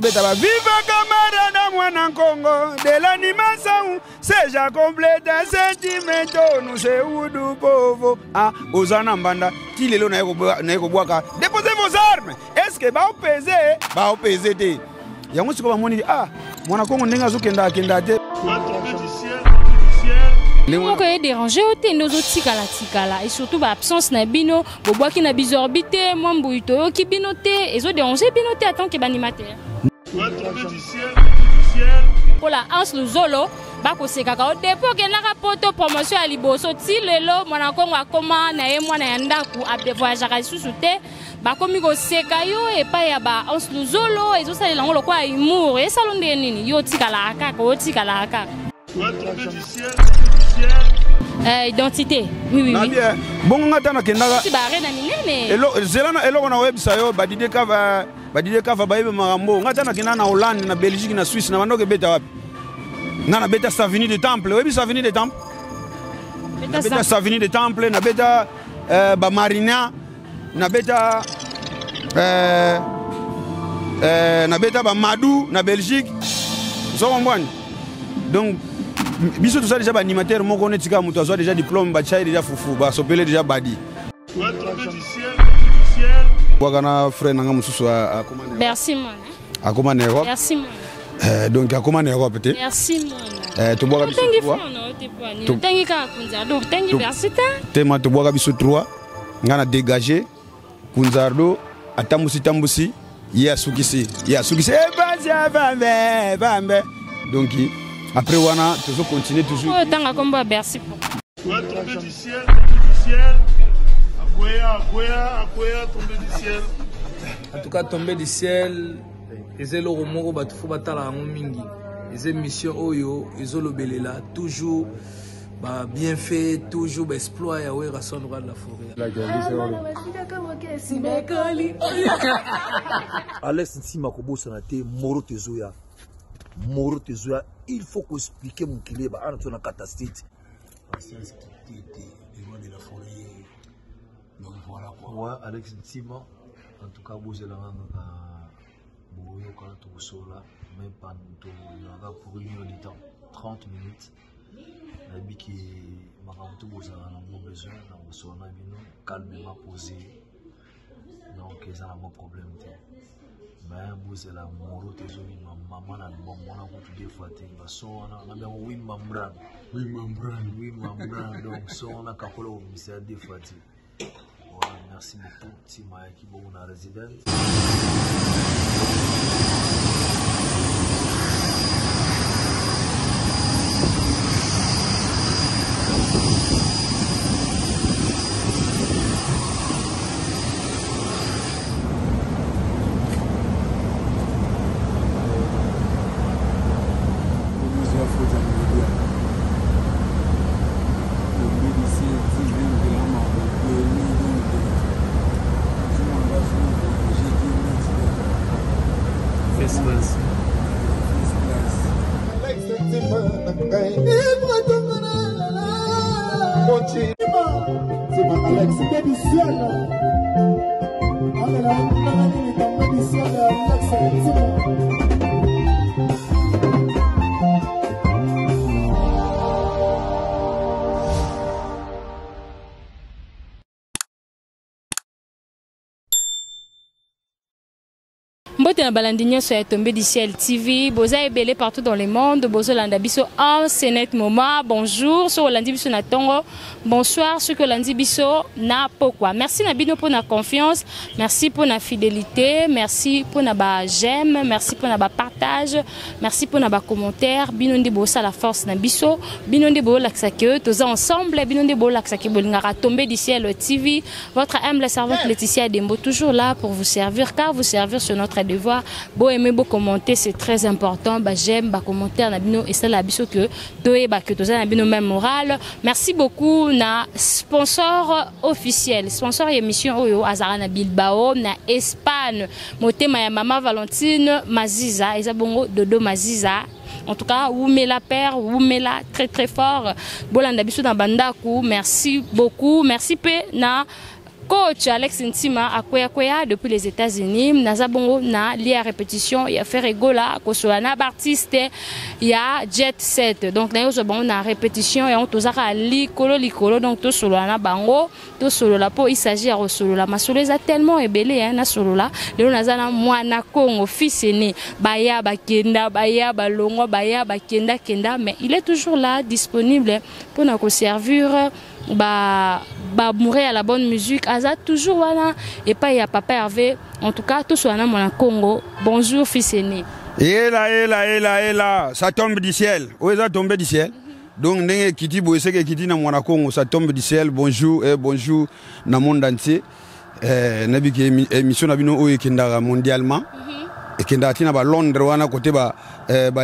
Viva camarada mwana Congo de l'animation, c'est déjà complète un sentimento, nous c'est Udu Povo. Ah, Ozana Mbanda, qui les lots n'a boaka. Déposez vos armes. Est-ce que va au peser te. Yango siko bamoni ah, mwana Congo ndenga zo kenda te. Comment que déranger autant nos autres tikala et surtout l'absence na bino boboa qui na bisorbité moi mbuito qui binoté et zo déranger binoté attend que banimateur pour la Hans Luzolo bako sekaka au dépôt que na rapporto promotion à liboso ti lelo mwana Congo akoma na ye mwana ya ndaku abde voyager ka susute bakomi ko seka yo e pa ya ba Hans Luzolo ezo salela ngolo kwa humour et salonde nini yo tikala akaka o tikala akaka identité. Oui. Bon, on attend que tu barré na minene. Elo na website yo badide kava baebe marambo. On attend que na Hollande, na Belgique, na Suisse, na bando ke beta wapi. Na beta Savini de Temple. Oui, Savini de Temple. Beta Savini de Temple, na beta ba Marina, na beta ba Madou, na Belgique. So on voit. Donc biso tout ça déjà animateur mon connaît tika muto soit déjà diplôme ba chai déjà foufou ba sopele déjà badi wakana frère nanga mususu a commander merci mon a commander Europe merci mon donc a commander Europe peut-être merci mon to boka biso to tangi ka kunzardo tangi merci ta tema to boka biso 3 ngana dégager kunzardo atambusi ya sukisi bambe donc après, on a toujours continué toujours. Merci pour. Tomber du ciel, Akoya, tomber du ciel. En tout cas, tomber du ciel, les éloges moro batufo batala mingi. Les émissions oyo, les olobelela toujours bien fait, toujours exploit ya we rason droit de la forêt. Alex Ntima Kobo sanate moro tezoya. Moro tezoya, il faut qu'on explique mon kilé ba ana tona catastrophe. Parce que c'était des lois de la forêt. Donc voilà quoi. Moi Alex Ntima en tout cas vous allez à boyo quand tout sola même pas tout pour une heure de temps 30 minutes. La bi qui m'a tout vous avez besoin dans son abino calmement posé. Donc ils ont un problème. Mais vous êtes la moro tezoni maman na bon mona ko tu défaté ba so na bien oui membran donc so on a kapolo monsieur défaté voilà merci beaucoup Tima qui bon na résidence. Mbote na balandinyo sur Tombé du ciel TV, boza ebele partout dans le monde, bozo landa biso en senet moment. Bonjour, sur landi biso na tongo. Bonsoir, sur que landi biso na pokwa. Merci na bino pour na confiance, merci pour na fidélité, merci pour na ba j'aime, merci pour na ba partage, merci pour na ba commentaire. Bino ndi bosa la force na biso, bino ndi bo laksake toza ensemble, bino ndi bo laksake bolingara Tombé du ciel TV. Votre humble servante Laetitia Dembo toujours là pour vous servir, car vous servir sur notre devoir. Beau aimer, beau commenter, c'est très important. Bah j'aime, bah commentaire nabino et ça la biso que toé bah que toza nabino même moral. Merci beaucoup na sponsor officiel, sponsor émission oyo Azara na Bilbao na Espagne. Motema ya Mama Valentine Maziza, Ezabongo Dodo Maziza. En tout cas, vous mettez la paire, vous mettez la très très fort. Bolanda biso na bandaku, merci beaucoup, merci pe na coach Alex Ntima akwea depuis les États-Unis naza bongo na lia répétition ya faire egola kosola na artiste ya Jet Set donc na yo bongo na répétition ya tozaka likolo donc to solo na bango to solo la po il s'agit ya solo la masolo eza tellement ebelé hein na solo la lelo naza na mwana Congo fils aîné baya bakenda baya balongo baya bakenda mais il est toujours là disponible pour nous servir mourir à la bonne musique Aza toujours voilà et pas il y a papa Hervé en tout cas tout soit mon Congo bonjour fils aîné et là ça tombe du ciel où ça tombe du ciel donc ndenge kiti boyese ke kiti na mwana Congo ça tombe du ciel bonjour et bonjour na monde entier nabi ke émission na bino oyo kendara mondialement et kendara tina ba Londres wana côté ba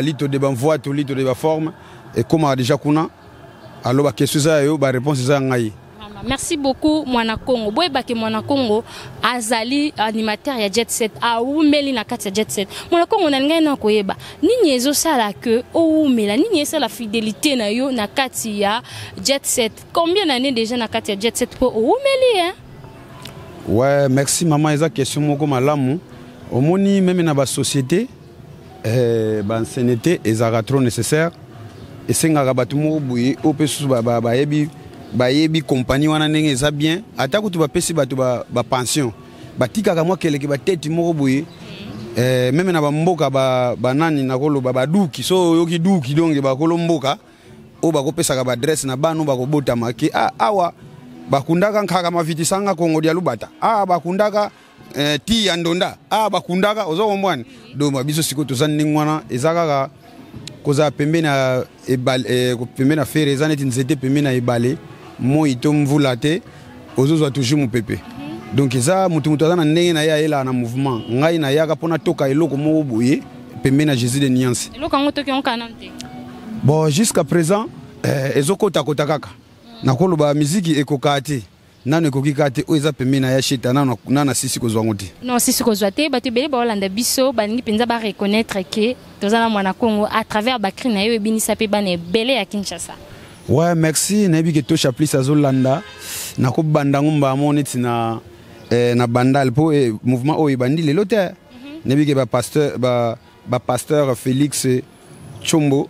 lito de ba voix to lito de ba forme et comment déjà kuna alors ba question ça yo ba réponse ça ngai. Merci beaucoup mwana Congo boy ba ke mwana Congo azali animateur ya Jet Set a umeli na kati ya Jet Set mwana Congo na ngai na koyeba nini ezo sala que o umela nini esa la fidélité na yo na kati ya Jet Set combien d'années déjà na kati ya Jet Set pour o umeli hein. Ouais merci maman eza question moko malamu omoni même na ba société ba ancienneté ezaka trop nécessaire et sengaka batu moko boye o pesu ba yebi compagnie wana ndenge eza bien ata kutu bapesi bato ba pension batikaka mwa keleke bateti moko boye même na bamboka banani nakoloba baduki so yoki duki donge bakolo mboka o bakopesaka ba adresse na bano bakobotama ke awa bakundaka nkaka mavitisanga Kongo dia lubata bakundaka ti ya ndonda bakundaka ozokombwani do mabiso siko tozani ngwana ezakaka koza pembe na ebale pembe na fere ezaneti nzete pembe na ebale mo itomvula te ozozwa toujours mopepe donc eza mutu azana ndenge na ya ela na mouvement ngai na yaka pona toka eloko moko boye pembe na Jésus de Nuance eloko ngo toki on kanante bon jusqu'à présent ezokota kota kaka nakoloba musique ekokate nano ekokikate o eza pembe na ya sheta nana sisi kozwa ngoti non sisi kozwa te batu bele ba Holanda biso baningi penza ba reconnaître que tozana mwana Congo à travers bakri na yo ebinisa pe bana ebele ya Kinshasa. Ouais merci nabi ke to chaplis azolanda nako banda ngomba moneti na bandal po mouvement o ibandi lelo te nabi ke ba pasteur Félix Chombo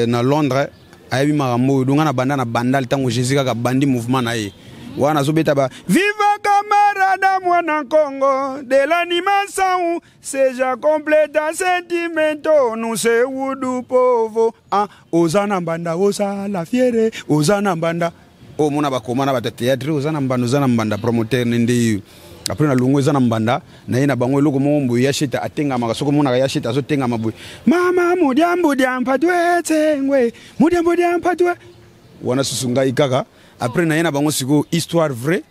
na Londres ayebi marambo donga na banda na bandal tango Jésus kaka bandi mouvement na ye wana zobeta ba viva camarade mwana Congo de l'animation c'est ja completa sentimento nous c'est wudu povo ozana mbanda osa la fiere ozana mbanda o mona bakomana ba théâtre ozana mbanda promoteur nende après na lungu ozana mbanda na ina bango eloko mombo ya shita atenga makasoko mona ya shita zo tenga mabwe mama mudiambo diampatwe tengwe mudiambo diampatwe wana susunga ikaka. Après, il y a une histoire vraie.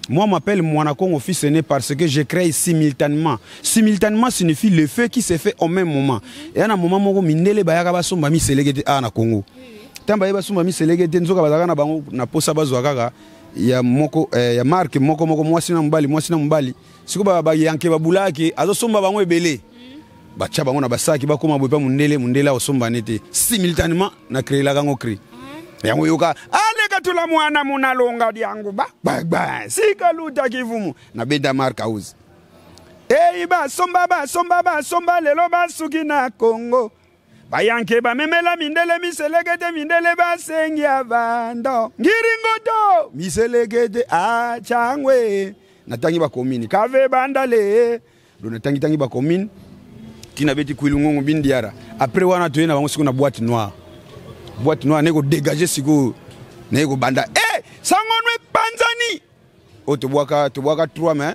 Moi, je m'appelle Mwana Congo fils aîné parce que je crée simultanément. Simultanément signifie le fait qui s'est fait au même moment. Et à un moment, je suis allé à Somba mi sélégué à Congo. Tant que je suis allé sélégué, na posa bazwaka ya moko ya marque moko moi sina mbali. Siko ba yanke babulaki azo somba bango ebele. Bacha bango na basaki bakoma bopa mundele osomba nete. Simultanément na créer la gango cri. Yango yoka tula mwana munalonga diangu ba sika luta kivumu na benda marka uzi ba somba lelo basuki na Congo bayanke ba memela mindele miselegete mindele basengi abando ngiringoto miselegete changwe natangi ba komini kave bandale do natangi ba komini tina beti kuilungu bindiara après wana toyena bango siku na boîte noire nego dégager siku nego banda sangonwe panzani o tobwaka 3 mais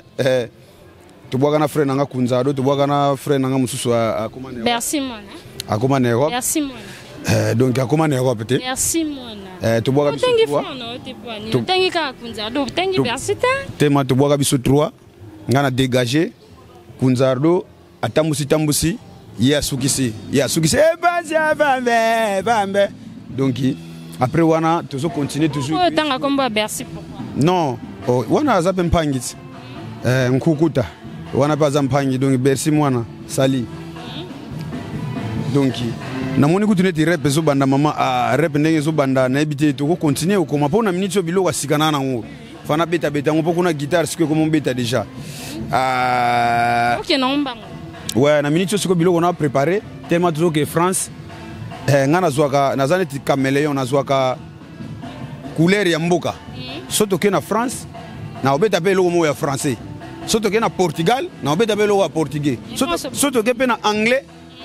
tobwaka na frère nanga kunzado tobwaka na frère nanga mususu akomane merci mona akomane Europe merci mona donc akomane Europe te merci mona tobwaka biso 3 tangi ka kunzado tangi merci tema tobwaka biso 3 ngana dégager kunzado atambusi ya sukisi basi bambe donc après wana toujours continuer toujours tanga komba merci pourquoi non wana azape mpangiti nkukuta wana pa zampangi donc merci mwana sali donc na moni kutuneti rap zo banda mama rap ndenge zo banda na ebité to ko continuer ko mapona minute biloko sikana na ngo fana beta beta on peut qu'on a guitare ce que comme on beta déjà OK non bango ouais na minute ce que bilo on a préparé tellement toujours que France ngana zwaka nazane ti caméléon na zwaka couleur ya mboka soto ke na France na obeta pe logo mo ya français soto ke na Portugal na obeta pe logo ya portugais soto ke pe na anglais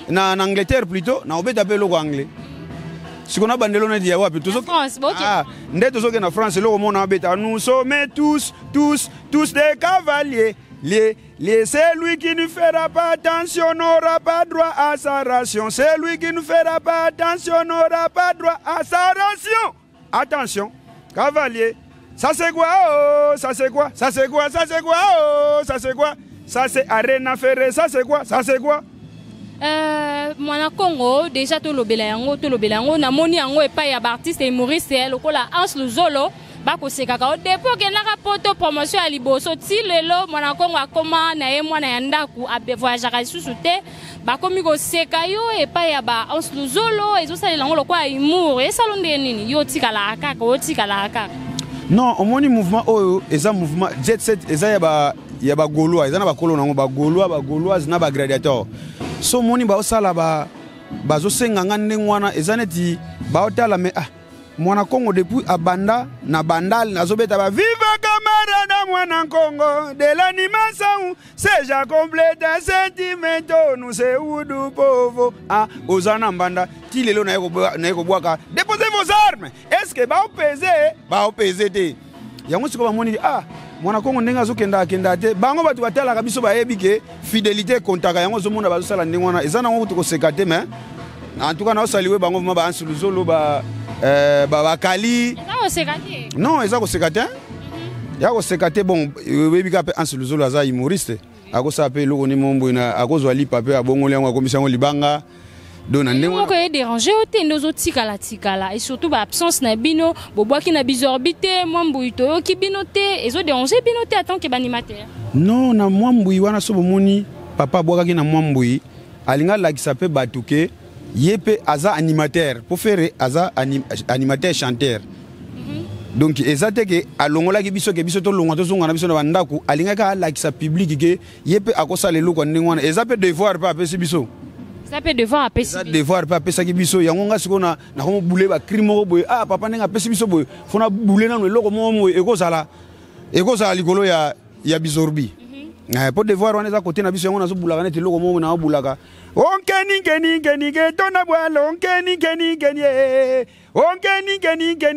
na Angleterre plutôt na obeta pe logo anglais si on a bandelo na dia wapi toujours ndé toujours que na France logo mo na obeta nous sommes tous des cavaliers c'est lui qui ne fera pas attention n'aura pas droit à sa ration. C'est lui qui ne fera pas attention n'aura pas droit à sa ration. Attention, cavalier. Ça c'est quoi? Oh, ça c'est quoi? Ça c'est quoi? Ça c'est quoi? Oh, ça c'est quoi? Ça c'est Arena Ferré. Ça c'est quoi? Ça c'est quoi? Mwana Congo déjà to lobela yango na moni yango epai ya artiste et humoriste lokola Hans Luzolo bako sekaka o depo ke na rapoto promotion ya liboso ti lelo mwana Congo akoma na ye mwana ya ndaku abe voyagera susu te bakomi ko seka yo epai ya ba Hans Luzolo ezosalela ngo lokwa humour esalonde nini yo tikala kaka non omoni mouvement oyo eza mouvement jet set eza ya ba Gaulois eza na ba kolo nango ba Gaulois na ba gladiateur so moni ba osala ba zo senga ngande ngwana eza neti ba otala me mwana Congo depuis abanda na bandal nazobeta ba viva camarade mwana Congo de l'animation c'est ja complète sentimento nous c'est udu pauvre ozana mbanda ti lelo na yeko bwaka déposez vos armes est-ce que ba opese te yango siko ba moni mwana Congo ndenga zokenda te bango batu batala ka biso ba yebike fidélité kontaka yango zo mona ba sala ndengwana ezana ngo to sekate mais en tout cas na osaliwe bango ba Hans Luzolo ba Kali non eza ko sekate ya ko sekate bon webika pe Hans Luzolo aza humoriste akosa pe loko ni mombo na akozwa lipa pe abongoli yango akomisa ngo libanga dona ndengwana ko déranger ote ndozo tikala et surtout ba absence na bino bobwaki na bizorbité mombo ito ki bino te ezo déranger bino te en tant que animateur non na mombo wana so bomoni papa bwakaki na mombo alinga lakisa pe batuke Yepe aza animateur pour faire aza animateur chanteur donc ezate ke alongola ki biso to longa to zonga na biso na bandaku alinga ka like sa public ke yepe akosa lelo ko ndingwana ezape devoir pa pesi biso ça peut devoir apesi devoir pa pesa ki biso yango nga sikona na ko boule ba crime ko boy papa nenga pesi biso boy fona boule na lelo mo ekozala likolo ya bizorbi pour devoir on eza côté na biso yango na zo bulaka neti loko mo na bulaka onkeni ke tona bwalo onkeni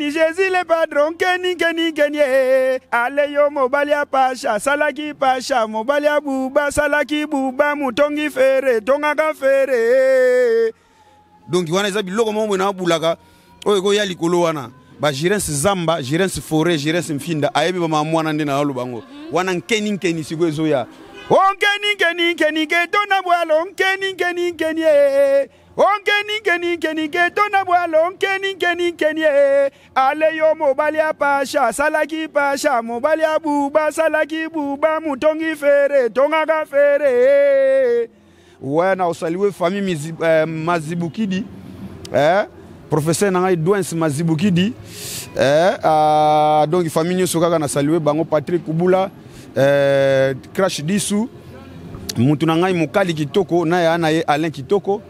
Jésus le padron keni ale yo mobali ya pasha salaki pasha mobali ya buba salaki buba mutongi fere tongaka fere donc wana eza biloko mo na bulaka oyo ko ya likolo wana ba Jirens Zamba Jirens Forêt Jirens Mfinda ayebi ba mamwana nde na lubango wana nkeni siko ezoya onkeni ke tona bwalo onkeni ke tona bwalo onkeni ale yo mobali ya pasha salaki pasha mobali ya buba salaki buba mutongi fere tongaka fere wana osaliwe famille Mazibukidi professeur Nangai Douens Mazibukidi donc famille nyoso kaka na saluer bango Patrick Kubula Crash Disu mutu nangai Mukali Kitoko na ya ye Alain Kitoko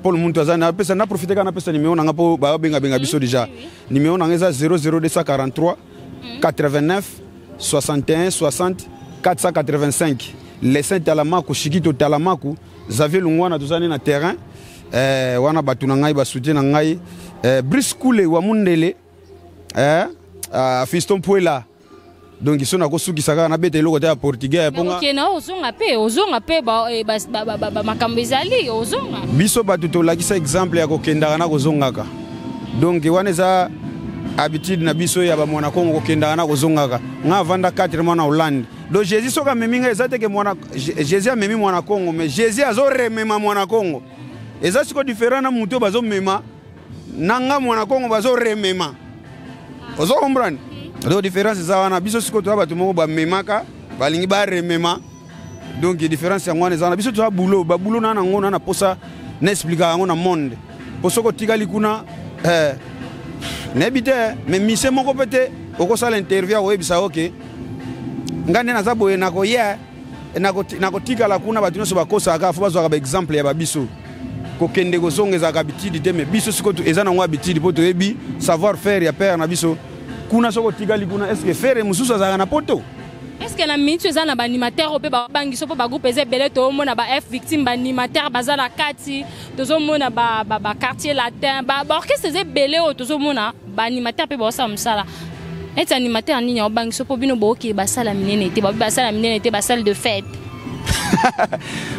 Paul Muntu azana pesa na profiter kana pesa numéro nanga po ba benga biso déjà numéro nanga za 00243 89 61 60 485 les Saint Talamaku Shikito Talamaku Xavier Lungwana tuzani na terrain wana batu na ngai ba soutien na ngai Brice Koule wa Mundele Fiston Puela donc ils sont na kosuki saka na bete loko ta portugais ponga OK na ozonga pe ba makambo ezali ozonga biso batu to lakisa exemple ya kokenda na kozongaka donc wana za habitude na biso ya ba mwana Kongo kokenda na kozongaka nga vanda 4 mois na Hollande donc Jésus soka meminga ezate ke mwana Jésus a memi mwana Kongo mais Jésus azoremema mwana Kongo eza siko différent na muto bazo mema nanga mwana Kongo bazo remema ozo comprendre donc différence za wana biso siko to ba tumo ba memaka balingi ba remema donc différence ya ngwana za na biso to ba bulo na ngona na posa na expliquer ngona monde posoko tikali kuna nebite mais mise moko pete okosala interview oyebisa oke ngande naza boye nakoya nakotikala kuna bato nyonso bakosaka fo bazwaka baexemple ya babiso kokende kozonga ezalaka habitude te me biso siko eza nango habitude mpo toyebi savoir faire ya père na biso kuna soko tikali kuna eske faire mosusu azalaka na poto. Est-ce que na minute eza na baanimateur ope babangiso mpo bagroupe eza ebele toomona ba F victime baanimateur baza na kati tozomona quartier latin baorchestre eza ebele oyo tozomona baanimateur mpe baosala mosala eti animateur nini obangiso mpo bino booki basala minene te basala minene te basale de fête.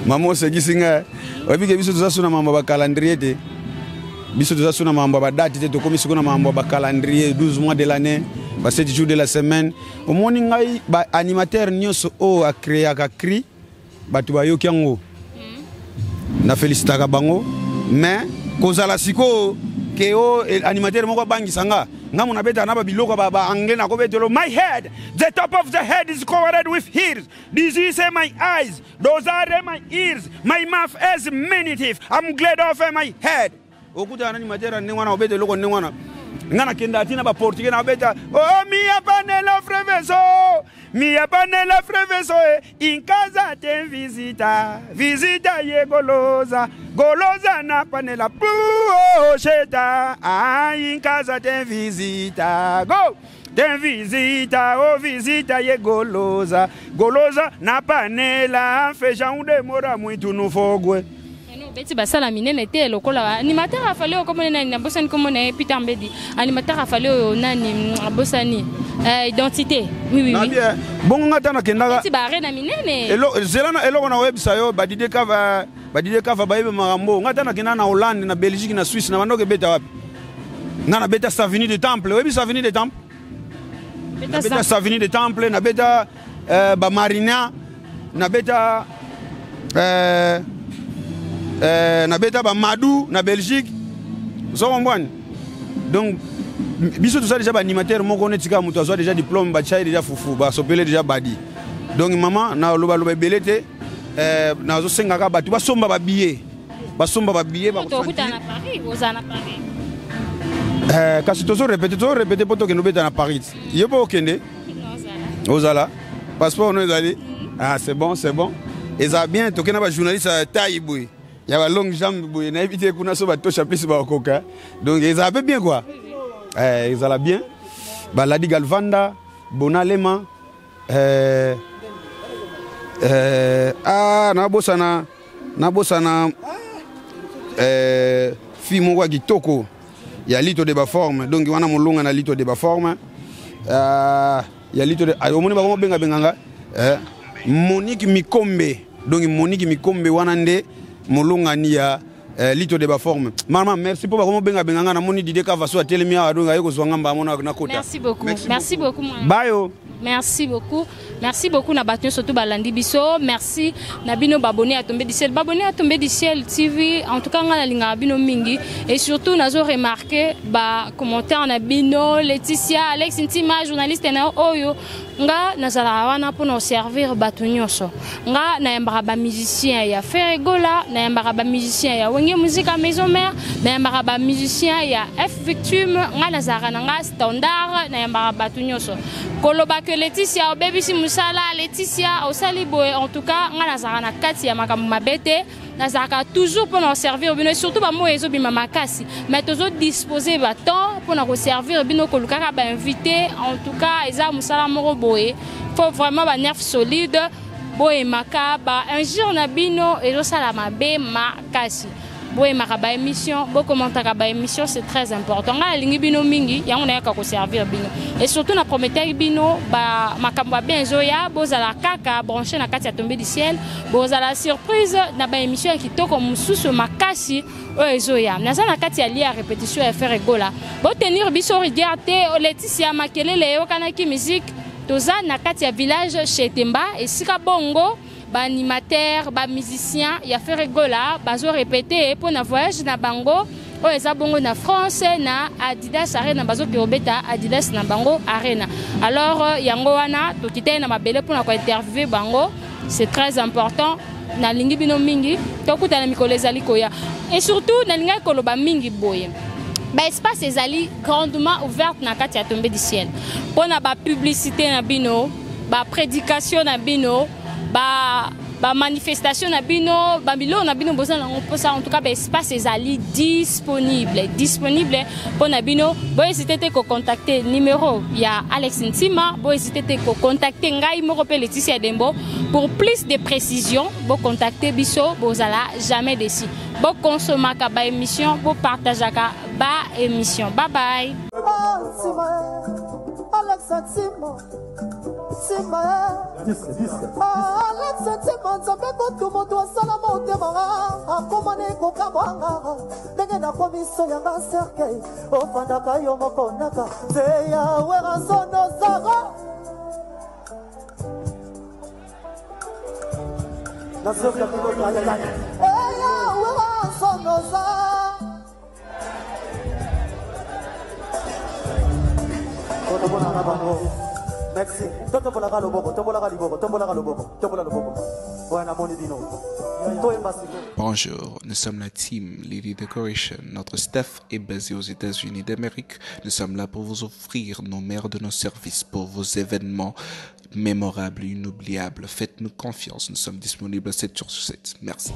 Mama osekisi nga oyebike biso toza suna mambo bacalendrier te biso toza suna mambo badate te tokomi sikoyo na mambo bacalendrier 12 mois de l'année 7 jours de la semaine omoni ngai baanimateur nyonso oyo akreaka cri bato bayoki yango na félicitaka bango mais kozala sikoyo ke o animateur moko abangisa nga nga mona beta na babiloko anglais na kobetelo my head the top of the head is covered with hairs this is my eyes those are my ears my mouth is many teeth I'm glad of my head okuta na animateur ne wana obetelo ko ne wana ngana kenda atina ba portugais na beta oh mi apanela freveso in casa ten visita ye goloza na panela puosheta in casa ten visita go ten visita ye goloza na panela feja unde mora muito no fogwe. Beti basala minene te lokola animateur afale okomona nani na bosani komona Peter Mbedi animateur afale nani bosani identité oui bongo ngata na kendaka beti ba arena minene zelana eloko na website yo badide kava bayibe marambo ngata na kendana na Hollande na Belgique na Suisse na bandoke beta wapi ngana beta Savigny de Temple webi Savigny de Temple beta Savigny de Temple na beta ba Marina na beta na beta ba Madou na Belgique so comprendre donc biso tout ça déjà ba animateur moko netika muto azwa déjà diplôme ba chai déjà fufu ba sopele déjà badi donc maman na loba belete na zo senga ka batu ba somba ba billet ba to kuta na Paris ozana Paris kasi tozo répéter poto ke no beta na Paris yebo okende ozala passeport no ezali c'est bon et ça bien to kena ba journaliste taille boy. Il y a une longue jambe, il y a évité qu'on a sauvé tout chapitre par coca. Donc ils avaient bien quoi. Ils allaient bien. Ladi Galvanda, Bonalema, Nabosana, fille mon Kitoko. Il y a lito de bas forme. Donc il y a mon long lito de bas forme. Il y a lito de. Au moins benga. Monique Mikombe. Donc Monique Mikombe wanande. Molonga ni ya lito de ba forme. Maman merci pour comment benga na moni dide ka vaso atelemi a donga yeko zwanga mba mona na kota. Merci beaucoup. Bayo. Merci beaucoup na battu surtout balandi biso. Merci na bino babonné à Tombé du ciel. Babonné à Tombé du ciel TV. En tout cas ngala linga bino mingi et surtout nazo remarqué ba commentaire na bino Laetitia Alex Ntima journaliste na oyo nga nazala wana pour nous servir batu nyonso. Nga na yambara ba musicien ya Ferregola, na yambara ba musicien ya Wenge Musique Maison Mère, na yambara ba musicien ya F Victime, nga nazara nga standard na yambara batu nyonso. Koloba que Laetitia obebisi musala Laetitia osali boy en tout cas nga nazara na kati ya makambo mabete. Nazaka toujours pour nous servir bino surtout ba mo ezo bima makasi mais toujours disposer ba temps pour nous servir bino ko lukaka ba invité en tout cas eza musala moko boye faut vraiment ba nerf solide boye makaba un jour na bino ezo sala mabe makasi boye makaba émission bo commenter ba émission c'est très important nga lingi bino mingi yango na ka ko servir bino et surtout na prometteur bino ba makambo bien zoya bozala kaka brancher na kati ya Tombé du ciel bozala surprise na ba émission ya kitoko mususu makasi o ezoya naza na kati ya lia répétition ya faire gola bo tenir biso regarder Laetitia makelele yo kanaki musique toza na kati ya village chez Temba et sika bongo ba animateur ba musicien ya faire gola bazo répéter pour na voyage na bango o eza bongo na France na Adidas Arena bazo ke obeta Adidas na bango Arena alors yango wana to kitay na mabele pour na ko interviewer bango c'est très important na lingi bino mingi to kuta na mikolo ezali koya et surtout na linga koloba mingi boye espace ezali grandement ouverte na kati ya Tombé du ciel. Pour na ba publicité na bino, ba prédication na bino, ba manifestation na bino, ba bilo na bino besoin na ça en tout cas espace ezali disponible pour na bino. Bo hésiter te ko contacter numéro ya Alex Ntima, bo hésiter te ko contacter ngai moko pe Laetitia Dembo pour plus de précisions. Bo contacter biso bozala jamais déçu. Bo consomaka ba émission, bo partageaka ba émission. Bye bye. Alex Ntima Alex Ntima nzambe kotu moto asala motema akomane kokamwanga ndenge nakomiso yanga cercueil ofandaka yo moko naka te yawe rasono zara nasoka kibota yawe rasono zara Merci. Bonjour, nous sommes la team Lily Decoration. Notre staff est basé aux États-Unis d'Amérique. Nous sommes là pour vous offrir nos meilleurs de nos services pour vos événements mémorables et inoubliables. Faites-nous confiance, nous sommes disponibles 7 jours sur 7. Merci.